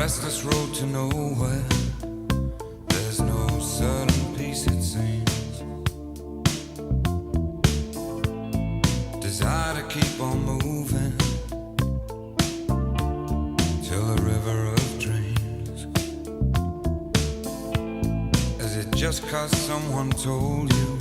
restless road to nowhere. There's no certain peace, it seems. Desire to keep on moving till the river of dreams. Is it just 'cause someone told you